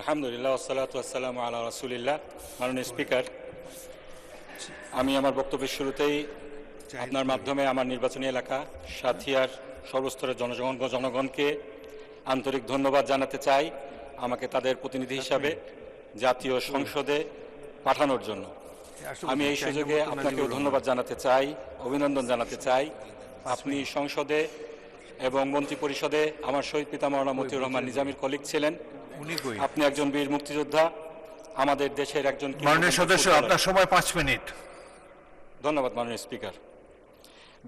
আলহামদুলিল্লাহ ওয়াসসালাতু ওয়াসসালামু আলা রাসূলিল্লাহ। মাননীয় স্পিকার, আমি আমার বক্তব্যের শুরুতেই আপনার মাধ্যমে আমার নির্বাচনী এলাকা সাথিয়ার সর্বস্তরের জনগণকে আন্তরিক ধন্যবাদ জানাতে চাই আমাকে তাদের প্রতিনিধি হিসাবে জাতীয় সংসদে পাঠানোর জন্য। আমি এই সুযোগে আপনাকেও ধন্যবাদ জানাতে চাই, অভিনন্দন জানাতে চাই। আপনি সংসদে এবং মন্ত্রী পরিষদে আমার শহীদ পিতা মাওলানা মতিউর রহমান নিজামীর কলিগ ছিলেন। আপনি একজন বীর মুক্তিযোদ্ধা, আমাদের দেশের একজন মাননীয় সদস্য, আপনার সময় 5 মিনিট। ধন্যবাদ মাননীয় স্পিকার।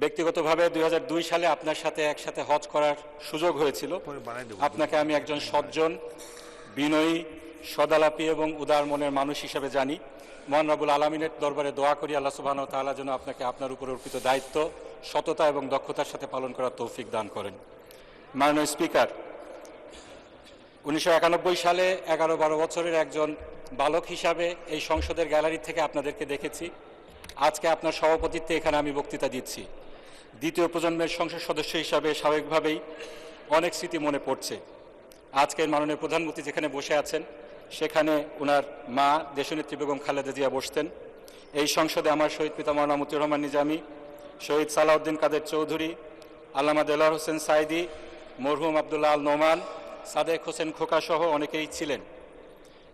ব্যক্তিগতভাবে 2002 সালে আপনার সাথে একসাথে হজ করার সুযোগ হয়েছিল। আপনাকে আমি একজন সজ্জন, বিনয়ী, সদালাপী এবং উদার মনের মানুষ হিসেবে জানি। মহান রব্বুল আলামিনের দরবারে দোয়া করি আল্লাহ সুবহানাহু ওয়া তাআলা যেন আপনাকে আপনার উপর অর্পিত দায়িত্ব সততা এবং দক্ষতার সাথে পালন করার তৌফিক দান করেন। মাননীয় স্পিকার, 1991 সালে 11-12 বছরের একজন বালক হিসাবে এই সংসদের গ্যালারি থেকে আপনাদেরকে দেখেছি। আজকে আপনার সভাপতিত্বে এখানে আমি বক্তৃতা দিচ্ছি। দ্বিতীয় প্রজন্মের সংসদ সদস্য হিসাবে স্বাভাবিকভাবেই অনেক স্মৃতি মনে পড়ছে। আজকের মাননীয় প্রধানমন্ত্রী যেখানে বসে আছেন সেখানে ওনার মা দেশনেত্রী বেগম খালেদা জিয়া বসতেন। এই সংসদে আমার শহীদ পিতা মাওলানা মতিউর রহমান নিজামী, শহীদ সালাউদ্দিন কাদের চৌধুরী, আল্লামা দেলোয়ার হোসেন সাইদি, মরহুম আবদুল্লাহ আল নোমান, সাদেক হোসেন খোকা সহ অনেকেই ছিলেন।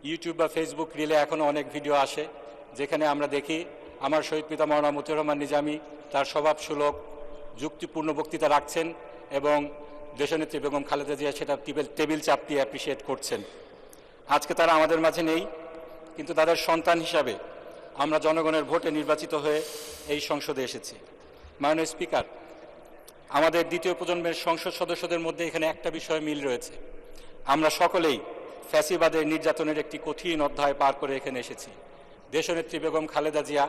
ইউটিউব বা ফেসবুক রিলে এখনও অনেক ভিডিও আসে যেখানে আমরা দেখি আমার শহীদ পিতা মাওলানা মতিউর রহমান নিজামী তার স্বভাবসুলভ যুক্তিপূর্ণ বক্তৃতা রাখছেন এবং দেশনেত্রী বেগম খালেদা জিয়া সেটা টেবিল চাপটিয়ে অ্যাপ্রিসিয়েট করছেন। আজকে তারা আমাদের মাঝে নেই, কিন্তু তাদের সন্তান হিসাবে আমরা জনগণের ভোটে নির্বাচিত হয়ে এই সংসদে এসেছি। মাননীয় স্পিকার, আমাদের দ্বিতীয় প্রজন্মের সংসদ সদস্যদের মধ্যে এখানে একটা বিষয় মিল রয়েছে। আমরা সকলেই ফ্যাসিবাদের নির্যাতনের একটি কঠিন অধ্যায় পার করে এখানে এসেছি। দেশনেত্রী বেগম খালেদা জিয়া,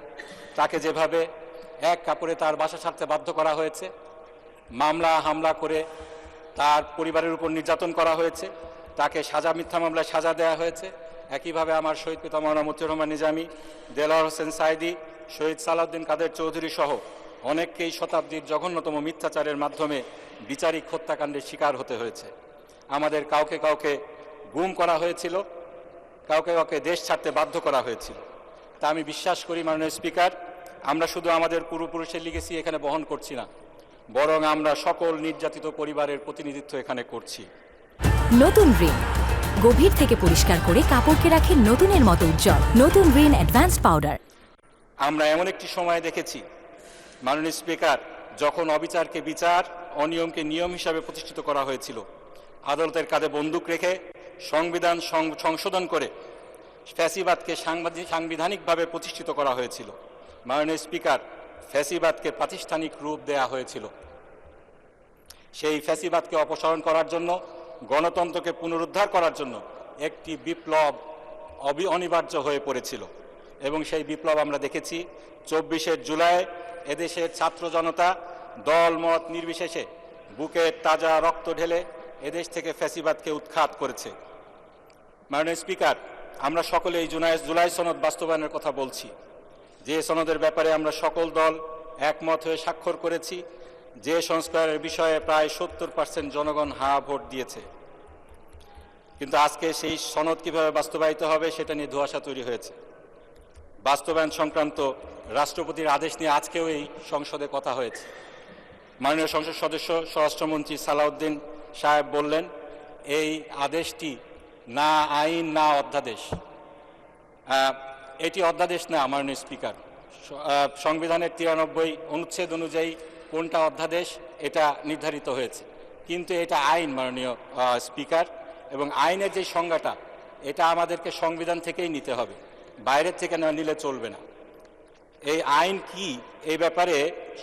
তাকে যেভাবে এক কাপড়ে তার বাসা ছাড়তে বাধ্য করা হয়েছে, মামলা হামলা করে তার পরিবারের উপর নির্যাতন করা হয়েছে, তাকে মিথ্যা মামলায় সাজা দেওয়া হয়েছে। একইভাবে আমার শহীদ পিতা মাওলানা মতিউর রহমান নিজামী, দেলোয়ার হোসেন সাইদি, শহীদ সালাউদ্দিন কাদের চৌধুরী সহ অনেককেই শতাব্দীর জঘন্যতম মিথ্যাচারের মাধ্যমে বিচারিক হত্যাকাণ্ডের শিকার হতে হয়েছে। আমাদের কাউকে কাউকে গুম করা হয়েছিল, কাউকে কাউকে দেশ ছাড়তে বাধ্য করা হয়েছিল। তা আমি বিশ্বাস করি মাননীয় স্পিকার, আমরা শুধু আমাদের পূর্বপুরুষের লিগেসি এখানে বহন করছি না, বরং আমরা সকল নির্যাতিত পরিবারের প্রতিনিধিত্ব এখানে করছি। নতুন রিন গভীর থেকে পরিষ্কার করে কাপড়কে রাখে নতুনের মতো উজ্জ্বল। নতুন রিন অ্যাডভান্সড পাউডার। আমরা এমন একটি সময় দেখেছি মাননীয় স্পিকার, যখন অবিচারকে বিচার, অনিয়মকে নিয়ম হিসাবে প্রতিষ্ঠিত করা হয়েছিল। আদালতের কাঁধে বন্দুক রেখে সংবিধান সংশোধন করে ফ্যাসিবাদকে সাংবিধানিকভাবে প্রতিষ্ঠিত করা হয়েছিল। মাননীয় স্পিকার, ফ্যাসিবাদকে প্রাতিষ্ঠানিক রূপ দেয়া হয়েছিল। সেই ফ্যাসিবাদকে অপসারণ করার জন্য, গণতন্ত্রকে পুনরুদ্ধার করার জন্য একটি বিপ্লব অনিবার্য হয়ে পড়েছিল এবং সেই বিপ্লব আমরা দেখেছি 24শে জুলাই এদেশের ছাত্র জনতা দল মত নির্বিশেষে বুকের তাজা রক্ত ঢেলে এদেশ থেকে ফ্যাসিবাদকে উৎখাত করেছে। মাননীয় স্পিকার, আমরা সকলে এই জুলাই সনদ বাস্তবায়নের কথা বলছি, যে সনদের ব্যাপারে আমরা সকল দল একমত হয়ে স্বাক্ষর করেছি, যে সংস্কারের বিষয়ে প্রায় 70% জনগণ হ্যাঁ ভোট দিয়েছে। কিন্তু আজকে সেই সনদ কিভাবে বাস্তবায়িত হবে সেটা নিয়ে ধোঁয়াশা তৈরি হয়েছে। বাস্তবায়ন সংক্রান্ত রাষ্ট্রপতির আদেশ নিয়ে আজকেও এই সংসদে কথা হয়েছে। মাননীয় সংসদ সদস্য স্বরাষ্ট্রমন্ত্রী সালাউদ্দিন সাহেব বললেন এই আদেশটি না আইন না অধ্যাদেশ। এটি অধ্যাদেশ না মাননীয় স্পিকার। সংবিধানের 93 অনুচ্ছেদ অনুযায়ী কোনটা অধ্যাদেশ এটা নির্ধারিত হয়েছে, কিন্তু এটা আইন মাননীয় স্পিকার। এবং আইনের যে সংজ্ঞাটা এটা আমাদেরকে সংবিধান থেকেই নিতে হবে, বাইরের থেকে না নিলে চলবে না। এই আইন কি এই ব্যাপারে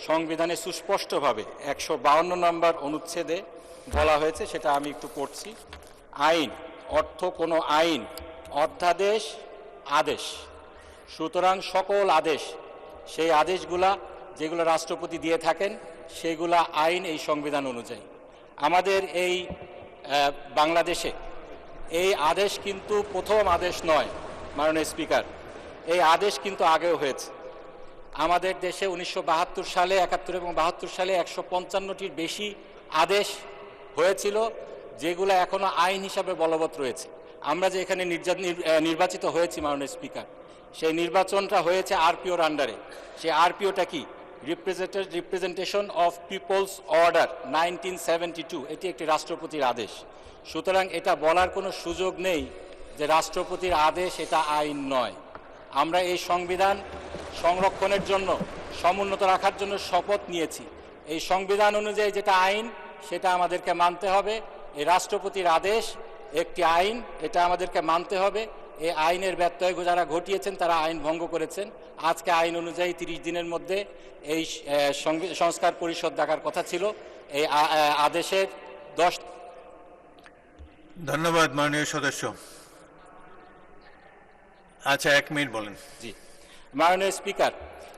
সংবিধানে সুস্পষ্টভাবে 152 নম্বর অনুচ্ছেদে বলা হয়েছে, সেটা আমি একটু পড়ছি। আইন অর্থ কোনো আইন, অধ্যাদেশ, আদেশ। সুতরাং সকল আদেশ, সেই আদেশগুলা যেগুলো রাষ্ট্রপতি দিয়ে থাকেন সেগুলা আইন এই সংবিধান অনুযায়ী। আমাদের এই বাংলাদেশে এই আদেশ কিন্তু প্রথম আদেশ নয় মাননীয় স্পিকার, এই আদেশ কিন্তু আগেও হয়েছে। আমাদের দেশে 1972 সালে, 71 এবং 72 সালে 155টির বেশি আদেশ হয়েছিল, যেগুলো এখনো আইন হিসাবে বলবৎ রয়েছে। আমরা যে এখানে নির্বাচিত হয়েছি মাননীয় স্পিকার, সেই নির্বাচনটা হয়েছে আরপিওর আন্ডারে। সেই আরপিওটা কি? রিপ্রেজেন্টেশন অফ পিপলস অর্ডার 1972, এটি একটি রাষ্ট্রপতির আদেশ। সুতরাং এটা বলার কোনো সুযোগ নেই যে রাষ্ট্রপতির আদেশ এটা আইন নয়। আমরা এই সংবিধান সংরক্ষণের জন্য, সমুন্নত রাখার জন্য শপথ নিয়েছি। এই সংবিধান অনুযায়ী যেটা আইন সেটা আমাদেরকে মানতে হবে। এই রাষ্ট্রপতির আদেশ একটি আইন, এটা আমাদেরকে মানতে হবে। এই আইনের ব্যত্যয় যারা ঘটিয়েছেন তারা আইন ভঙ্গ করেছেন। আজকে আইন অনুযায়ী 30 দিনের মধ্যে এই সংস্কার পরিষদ ডাকার কথা ছিল। এই আদেশের 10। ধন্যবাদ মাননীয় সদস্য। আচ্ছা, 1 মিনিট বলেন। জি, মাননীয় স্পিকার,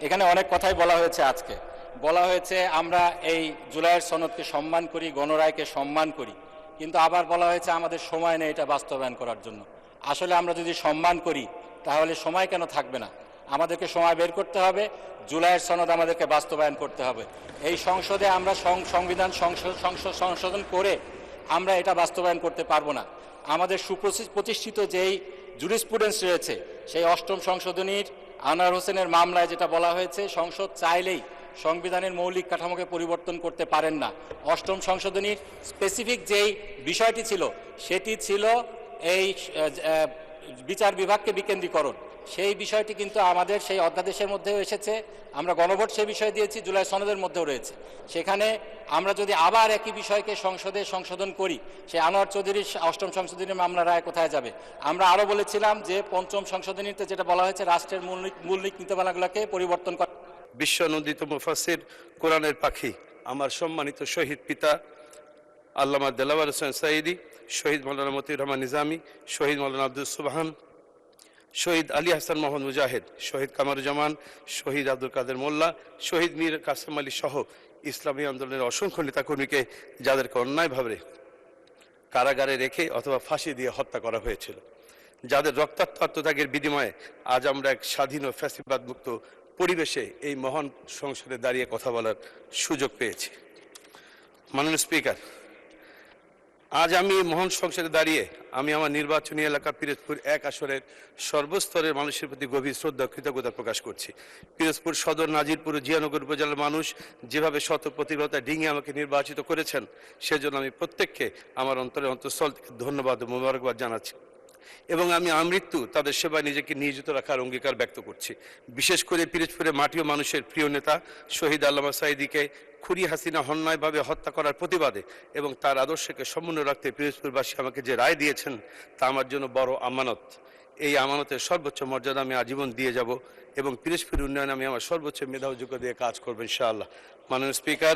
এখানে অনেক কথাই বলা হয়েছে। আজকে বলা হয়েছে আমরা এই জুলাইয়ের সনদকে সম্মান করি, গণরায়কে সম্মান করি, কিন্তু আবার বলা হয়েছে আমাদের সময় নেই এটা বাস্তবায়ন করার জন্য। আসলে আমরা যদি সম্মান করি তাহলে সময় কেন থাকবে না? আমাদেরকে সময় বের করতে হবে, জুলাইয়ের সনদ আমাদেরকে বাস্তবায়ন করতে হবে। এই সংসদে আমরা সংবিধান সংশোধন করে আমরা এটা বাস্তবায়ন করতে পারবো না। আমাদের সুপ্রতিষ্ঠিত যেই জুরিসপ্রুডেন্স রয়েছে, সেই 8ম সংশোধনীর আনোয়ার হোসেনের মামলায় যেটা বলা হয়েছে, সংসদ চাইলেই সংবিধানের মৌলিক কাঠামোকে পরিবর্তন করতে পারেন না। 8ম সংশোধনীর স্পেসিফিক যেই বিষয়টি ছিল সেটি ছিল এই বিচার বিভাগকে বিকেন্দ্রীকরণ। সেই বিষয়টি কিন্তু আমাদের সেই অধ্যাদেশের মধ্যেও এসেছে। আমরা গণভোট সেই বিষয় দিয়েছি, জুলাই সনদের মধ্যেও রয়েছে। সেখানে আমরা যদি আবার একই বিষয়কে সংসদে সংশোধন করি, সেই আনোয়ার চৌধুরীর 8ম সংশোধনীর মামলা রায় কোথায় যাবে? আমরা আরও বলেছিলাম যে 5ম সংশোধনীতে যেটা বলা হয়েছে রাষ্ট্রের মৌলিক নীতিমালাগুলোকে পরিবর্তন করা। বিশ্বনন্দিত মুফাসসির, কোরআনের পাখি, আমার সম্মানিত শহীদ পিতা আল্লামা দেলাওয়ার হোসেন সাঈদী, শহীদ মাওলানা মতিউর রহমান নিজামী, শহীদ মাওলানা আব্দুল সুবহান, শহীদ আলী হাসান মোহাম্মদ মুজাহিদ, শহীদ কামারুজ্জামান, শহীদ আব্দুল কাদের মোল্লা, শহীদ মীর কাসেম আলী সহ ইসলামী আন্দোলনের অসংখ্য নেতাকর্মীকে যাদেরকে অন্যায়ভাবে কারাগারে রেখে অথবা ফাঁসি দিয়ে হত্যা করা হয়েছিল, যাদের রক্তাক্ত আত্মত্যাগের বিনিময়ে আজ আমরা এক স্বাধীন ও ফ্যাসিবাদ মুক্ত পরিবেশে এই মহান সংসদে দাঁড়িয়ে কথা বলার সুযোগ পেয়েছি। মাননীয় স্পিকার, আজ আমি মহান সংসদে দাঁড়িয়ে আমি আমার নির্বাচনী এলাকা পিরোজপুর 1 আসনের সর্বস্তরের মানুষের প্রতি গভীর শ্রদ্ধা ও কৃতজ্ঞতা প্রকাশ করছি। পিরোজপুর সদর, নাজিরপুর ও জিয়ানগর উপজেলার মানুষ যেভাবে শত প্রতিবদ্ধতা ডিঙিয়ে আমাকে নির্বাচিত করেছেন, সেজন্য আমি প্রত্যেককে আমার অন্তঃস্থল থেকে ধন্যবাদ ও মোবারকবাদ জানাচ্ছি এবং আমি আমৃত্যু তাদের সেবায় নিজেকে নিয়োজিত রাখার অঙ্গীকার ব্যক্ত করছি। বিশেষ করে পিরোজপুরের মাটি ও মানুষের প্রিয় নেতা শহীদ আল্লামা সাঈদীকে খুনি হাসিনা অন্যায়ভাবে হত্যা করার প্রতিবাদে এবং তার আদর্শকে সমুন্নত রাখতে পিরোজপুরবাসী আমাকে যে রায় দিয়েছেন তা আমার জন্য বড় আমানত। এই আমানতের সর্বোচ্চ মর্যাদা আমি আজীবন দিয়ে যাব এবং পিরোজপুর উন্নয়নে আমি আমার সর্বোচ্চ মেধা ও যোগ্য দিয়ে কাজ করবো ইনশাআল্লাহ। মাননীয় স্পিকার,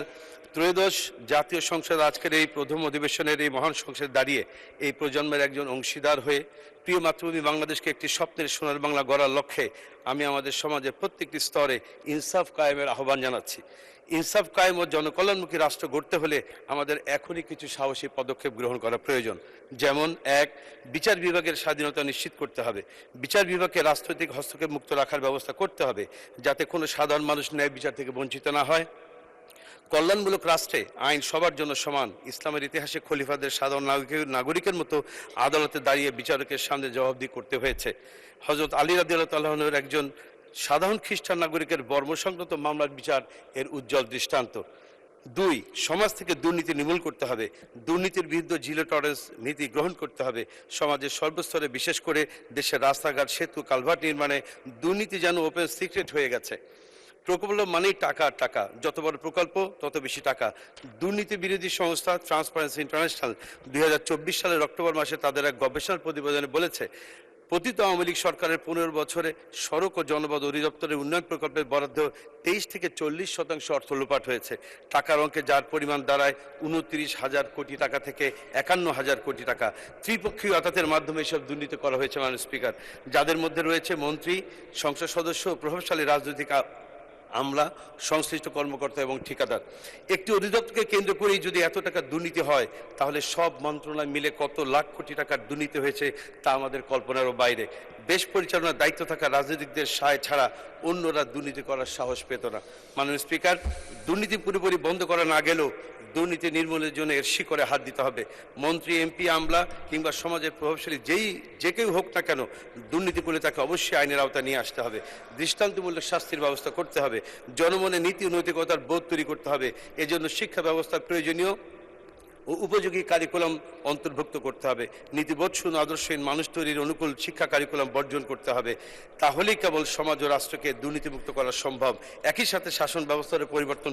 ত্রয়োদশ জাতীয় সংসদ আজকের এই প্রথম অধিবেশনের এই মহান সংসদে দাঁড়িয়ে এই প্রজন্মের একজন অংশীদার হয়ে প্রিয় মাতৃভূমি বাংলাদেশকে একটি স্বপ্নের সোনার বাংলা গড়ার লক্ষ্যে আমি আমাদের সমাজের প্রত্যেকটি স্তরে ইনসাফ কায়েমের আহ্বান জানাচ্ছি। ইনসাফ কায়েম ও জনকল্যাণমুখী রাষ্ট্র গড়তে হলে আমাদের এখনই কিছু সাহসী পদক্ষেপ গ্রহণ করা প্রয়োজন। যেমন 1, বিচার বিভাগের স্বাধীনতা নিশ্চিত করতে হবে। বিচার বিভাগকে রাজনৈতিক হস্তক্ষেপ মুক্ত রাখার ব্যবস্থা করতে হবে যাতে কোনো সাধারণ মানুষ ন্যায় বিচার থেকে বঞ্চিত না হয়। কল্যাণমূলক রাষ্ট্রে আইন সবার জন্য সমান। ইসলামের ইতিহাসে খলিফাদের সাধারণ নাগরিকের মতো আদালতে দাঁড়িয়ে বিচারকের সামনে জবাবদিহি করতে হয়েছে। হযরত আলী রাদিয়াল্লাহু তাআলা আনহুর একজন সাধারণ খ্রিস্টান নাগরিকের বর্ম সংক্রান্ত মামলার বিচার এর উজ্জ্বল দৃষ্টান্ত। 2, সমাজ থেকে দুর্নীতি নির্মূল করতে হবে। দুর্নীতির বিরুদ্ধে জিরো টলারেন্স নীতি গ্রহণ করতে হবে। সমাজের সর্বস্তরে, বিশেষ করে দেশের রাস্তাঘাট, সেতু, কালভার্ট নির্মাণে দুর্নীতি যেন ওপেন সিক্রেট হয়ে গেছে। প্রকল্প মানেই টাকা, টাকা, যত বড় প্রকল্প তত বেশি টাকা। দুর্নীতি বিরোধী সংস্থা ট্রান্সপারেন্সি ইন্টারন্যাশনাল 2024 সালের অক্টোবর মাসে তাদের এক গবেষণা প্রতিবেদনে বলেছে, পতিত আওয়ামী লীগ সরকারের 15 বছরে সড়ক ও জনপদ অধিদপ্তরের উন্নয়ন প্রকল্পের বরাদ্দ 23 থেকে 40% অর্থ লোপাট হয়েছে। টাকার অঙ্কে যার পরিমাণ দাঁড়ায় 29,000 কোটি টাকা থেকে 51,000 কোটি টাকা। ত্রিপক্ষীয় আদালতের মাধ্যমে এসব দুর্নীতি করা হয়েছে মাননীয় স্পিকার, যাদের মধ্যে রয়েছে মন্ত্রী, সংসদ সদস্য, প্রভাবশালী রাজনৈতিক আমলা, সংশ্লিষ্ট কর্মকর্তা এবং ঠিকাদার। একটি অধিদপ্তরকে কেন্দ্র করেই যদি এত টাকা দুর্নীতি হয়, তাহলে সব মন্ত্রণালয় মিলে কত লাখ কোটি টাকার দুর্নীতি হয়েছে তা আমাদের কল্পনারও বাইরে। দেশ পরিচালনার দায়িত্ব থাকা রাজনীতিকদের সায় ছাড়া অন্যরা দুর্নীতি করার সাহস পেত না। মাননীয় স্পিকার, দুর্নীতি পুরোপুরি বন্ধ করা না গেলেও দুর্নীতি নির্মূলের জন্য এর শিকড়ে হাত দিতে হবে। মন্ত্রী, এমপি, আমলা কিংবা সমাজের প্রভাবশালী যে কেউ হোক না কেন, দুর্নীতি করলে তাকে অবশ্যই আইনের আওতায় নিয়ে আসতে হবে। দৃষ্টান্তমূলক শাস্তির ব্যবস্থা করতে হবে। জনমনে নীতি ও নৈতিকতার বোধ তৈরি করতে হবে। এজন্য শিক্ষা ব্যবস্থার প্রয়োজনীয় ও উপযোগী কারিকুলাম অন্তর্ভুক্ত করতে হবে। নীতিবোধশূন্য আদর্শহীন মানুষ তৈরির অনুকূল শিক্ষা কারিকুলাম বর্জন করতে হবে। তাহলেই কেবল সমাজ ও রাষ্ট্রকে দুর্নীতিমুক্ত করা সম্ভব। একই সাথে শাসন ব্যবস্থার পরিবর্তন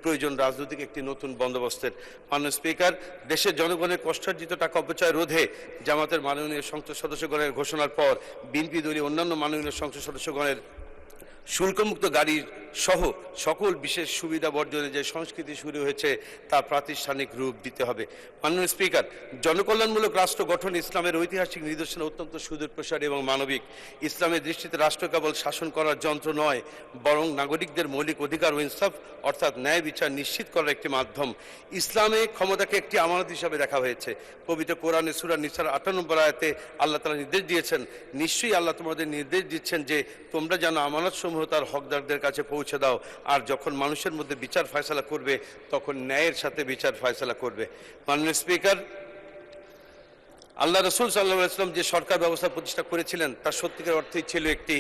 প্রয়োজন রাজনৈতিক একটি নতুন বন্দোবস্তের। মাননীয় স্পিকার, দেশের জনগণের কষ্টার্জিত টাকা অপচয় রোধে জামাতের মাননীয় সংসদ সদস্যগণের ঘোষণার পর বিএনপি দলীয় অন্যান্য মাননীয় সংসদ সদস্যগণের শুল্কমুক্ত গাড়ির সহ সকল বিশেষ সুবিধা বর্জনে যে সংস্কৃতি শুরু হয়েছে তা প্রাতিষ্ঠানিক রূপ দিতে হবে। মাননীয় স্পিকার, জনকল্যাণমূলক রাষ্ট্র গঠন ইসলামের ঐতিহাসিক নিদর্শন অত্যন্ত সুদূরপ্রসারী এবং মানবিক। ইসলামের দৃষ্টিতে রাষ্ট্র কেবল শাসন করার যন্ত্র নয়, বরং নাগরিকদের মৌলিক অধিকার ও ইনসাফ অর্থাৎ ন্যায় বিচার নিশ্চিত করার একটি মাধ্যম। ইসলামে ক্ষমতাকে একটি আমানত হিসাবে দেখা হয়েছে। পবিত্র কোরআনে সূরা নিসার 58 নম্বর আয়াতে আল্লাহ তাআলা নির্দেশ দিয়েছেন, নিশ্চয়ই আল্লাহ তোমাদের নির্দেশ দিচ্ছেন যে তোমরা যেন আমানতসমূহ তার হকদারদের কাছে পৌঁছে দাও, আর যখন মানুষের মধ্যে বিচার ফয়সালা করবে তখন ন্যায়ের সাথে বিচার ফয়সালা করবে। মাননীয় স্পিকার, আল্লাহ রসুল সাল্লাল্লাহু আলাইহি ওয়াসাল্লাম যে সরকার ব্যবস্থা প্রতিষ্ঠা করেছিলেন তার সত্যিকার অর্থই ছিল একটি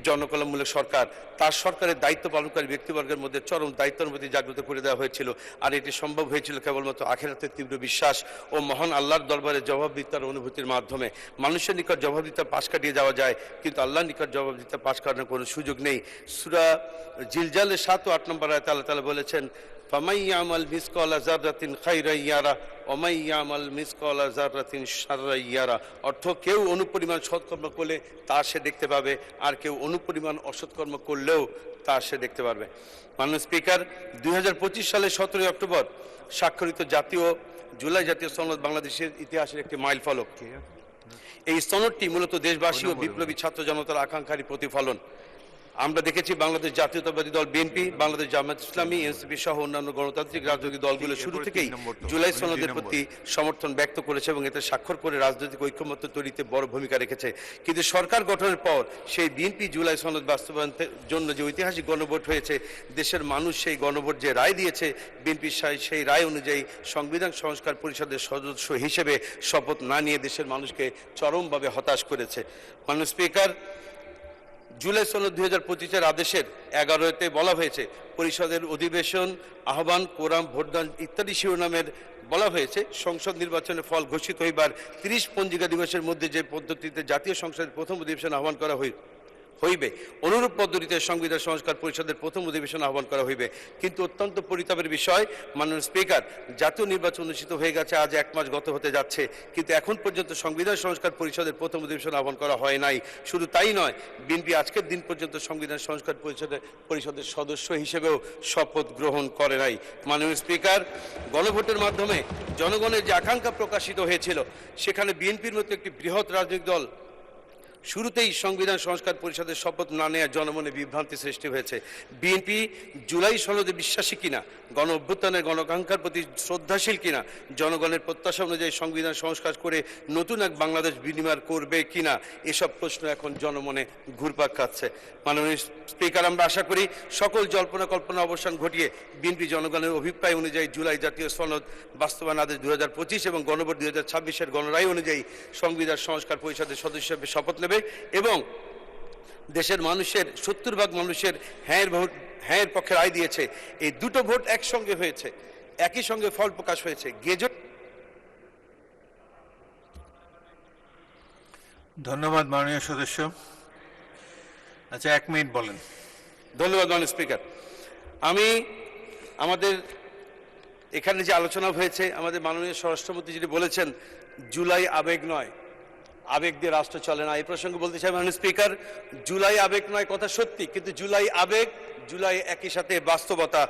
জনকল্যাণমূলক সরকার। তার সরকারের দায়িত্ব পালনকারী ব্যক্তিবর্গের মধ্যে চরম দায়িত্বের প্রতি জাগ্রত করে দেওয়া হয়েছিল, আর এটি সম্ভব হয়েছিল কেবলমাত্র আখিরাতের তীব্র বিশ্বাস ও মহান আল্লাহর দরবারে জবাবদিহিতার অনুভূতির মাধ্যমে। মানুষের নিকট জবাবদিহিতার পাশ কাটিয়ে যাওয়া যায়, কিন্তু আল্লাহর নিকট জবাবদিহিতার পাশ কাটানোর কোনো সুযোগ নেই। সূরা জিলজালের 7 ও 8 নম্বর আয়াতে আল্লাহ তাআলা বলেছেন, ফামান ইয়ামাল মিসকালা যাররাতিন খায়রান ইয়ারা ওয়া মান ইয়ামাল মিসকালা যাররাতিন শাররান ইয়ারা। অর্থ, কেউ অনুপরিমাণ সৎকর্ম করলে তা সে দেখতে পাবে, আর কেউ অনুপরিমাণ অসৎকর্ম করলেও তা সে দেখতে পারবে। মাননীয় স্পিকার, 2025 সালের 17 অক্টোবর স্বাক্ষরিত জুলাই জাতীয় সনদ বাংলাদেশের ইতিহাসের একটি মাইল ফলক। এই সনদটি মূলত দেশবাসী ও বিপ্লবী ছাত্র জনতার আকাঙ্ক্ষারই প্রতিফলন। আমরা দেখেছি বাংলাদেশ জাতীয়তাবাদী দল বিএনপি, বাংলাদেশ জামায়াত ইসলামী, এনসিপি সহ অন্যান্য গণতান্ত্রিক রাজনৈতিক দলগুলো শুরু থেকেই জুলাই সনদের প্রতি সমর্থন ব্যক্ত করেছে এবং এতে স্বাক্ষর করে রাজনৈতিক ঐক্যমত্য তৈরিতে বড় ভূমিকা রেখেছে। কিন্তু সরকার গঠনের পর সেই বিএনপি জুলাই সনদ বাস্তবায়নের জন্য যে ঐতিহাসিক গণভোট হয়েছে, দেশের মানুষ সেই গণভোট যে রায় দিয়েছে, বিএনপি সেই রায় অনুযায়ী সংবিধান সংস্কার পরিষদের সদস্য হিসেবে শপথ না নিয়ে দেশের মানুষকে চরমভাবে হতাশ করেছে। মাননীয় স্পিকার, জুলাই সনদ 2025-এর আদেশের 11-তে বলা হয়েছে, পরিষদের অধিবেশন আহ্বান, কোরাম, ভোটদান ইত্যাদি শিরোনামের বলা হয়েছে সংসদ নির্বাচনের ফল ঘোষিত হইবার 30 পঞ্জিকা দিবসের মধ্যে যে পদ্ধতিতে জাতীয় সংসদের প্রথম অধিবেশন আহ্বান করা হইবে, অনুরূপ পদ্ধতিতে সংবিধান সংস্কার পরিষদের প্রথম অধিবেশন আহ্বান করা হইবে। কিন্তু অত্যন্ত পরিতাপের বিষয়, মাননীয় স্পিকার, জাতীয় নির্বাচন অনুষ্ঠিত হয়ে গেছে, আজ 1 মাস গত হতে যাচ্ছে, কিন্তু এখন পর্যন্ত সংবিধান সংস্কার পরিষদের প্রথম অধিবেশন আহ্বান করা হয় নাই। শুধু তাই নয়, বিএনপি আজকের দিন পর্যন্ত সংবিধান সংস্কার পরিষদের সদস্য হিসেবেও শপথ গ্রহণ করে নাই। মাননীয় স্পিকার, গণভোটের মাধ্যমে জনগণের যে আকাঙ্ক্ষা প্রকাশিত হয়েছিল, সেখানে বিএনপির মতো একটি বৃহৎ রাজনৈতিক দল শুরুতেই সংবিধান সংস্কার পরিষদের শপথ না নেওয়ার জনমনে বিভ্রান্তি সৃষ্টি হয়েছে। বিএনপি জুলাই সনদে বিশ্বাসী কিনা, গণ অভ্যুত্থানের গণাকাঙ্ক্ষার প্রতি শ্রদ্ধাশীল কিনা, জনগণের প্রত্যাশা অনুযায়ী সংবিধান সংস্কার করে নতুন এক বাংলাদেশ বিনির্মাণ করবে কিনা, এসব প্রশ্ন এখন জনমনে ঘুরপাক খাচ্ছে। মাননীয় স্পিকার, আমরা আশা করি সকল জল্পনা কল্পনা অবসান ঘটিয়ে বিএনপি জনগণের অভিপ্রায় অনুযায়ী জুলাই জাতীয় সনদ বাস্তবায়ন আদেশ 2025 এবং গণভোট 2026-এর গণরায় অনুযায়ী সংবিধান সংস্কার পরিষদের সদস্য হিসেবে শপথ নেবে এবং দেশের মানুষের 70% মানুষের হ্যাঁর পক্ষে রায় দিয়েছে। এই দুটো ভোট একসঙ্গে হয়েছে, একই সঙ্গে ফল প্রকাশ হয়েছে। গেজট। ধন্যবাদ মাননীয় সদস্য। আচ্ছা, 1 মিনিট বলেন। ধন্যবাদ মাননীয় স্পিকার। আমাদের এখানে যে আলোচনা হয়েছে, আমাদের মাননীয় স্বরাষ্ট্রমন্ত্রী যিনি বলেছেন জুলাই আবেগ নয়, আবেগ দিয়ে রাষ্ট্র চলে না, এই প্রসঙ্গে বলতে চাই মাননীয় স্পিকার, জুলাই আবেগ নয় কথা সত্যি, কিন্তু জুলাই আবেগ, জুলাই একই সাথে বাস্তবতা।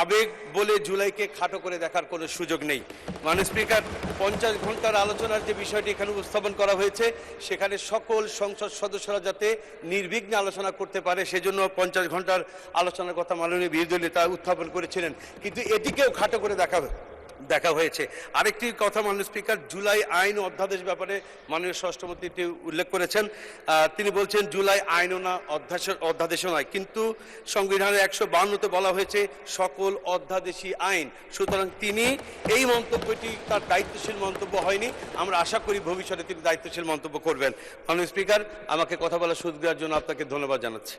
আবেগ বলে জুলাইকে খাটো করে দেখার কোনো সুযোগ নেই। মাননীয় স্পিকার, 50 ঘন্টার আলোচনার যে বিষয়টি এখানে উপস্থাপন করা হয়েছে, সেখানে সকল সংসদ সদস্যরা যাতে নির্বিঘ্নে আলোচনা করতে পারে, সেজন্য 50 ঘন্টার আলোচনার কথা মাননীয় বিরোধী দল নেতা উত্থাপন করেছিলেন, কিন্তু এটিকেও খাটো করে দেখা হয়েছে। আরেকটি কথা মাননীয় স্পিকার, জুলাই আইন ও অধ্যাদেশ ব্যাপারে মাননীয় স্বরাষ্ট্রমন্ত্রী এটি উল্লেখ করেছেন। তিনি বলছেন জুলাই আইনও না অধ্যাদেশও নয়, কিন্তু সংবিধানের 152তে বলা হয়েছে সকল অধ্যাদেশই আইন। সুতরাং তিনি এই মন্তব্যটি তার দায়িত্বশীল মন্তব্য হয়নি। আমরা আশা করি ভবিষ্যতে তিনি দায়িত্বশীল মন্তব্য করবেন। মাননীয় স্পিকার, আমাকে কথা বলার সুযোগ দেওয়ার জন্য আপনাকে ধন্যবাদ জানাচ্ছি।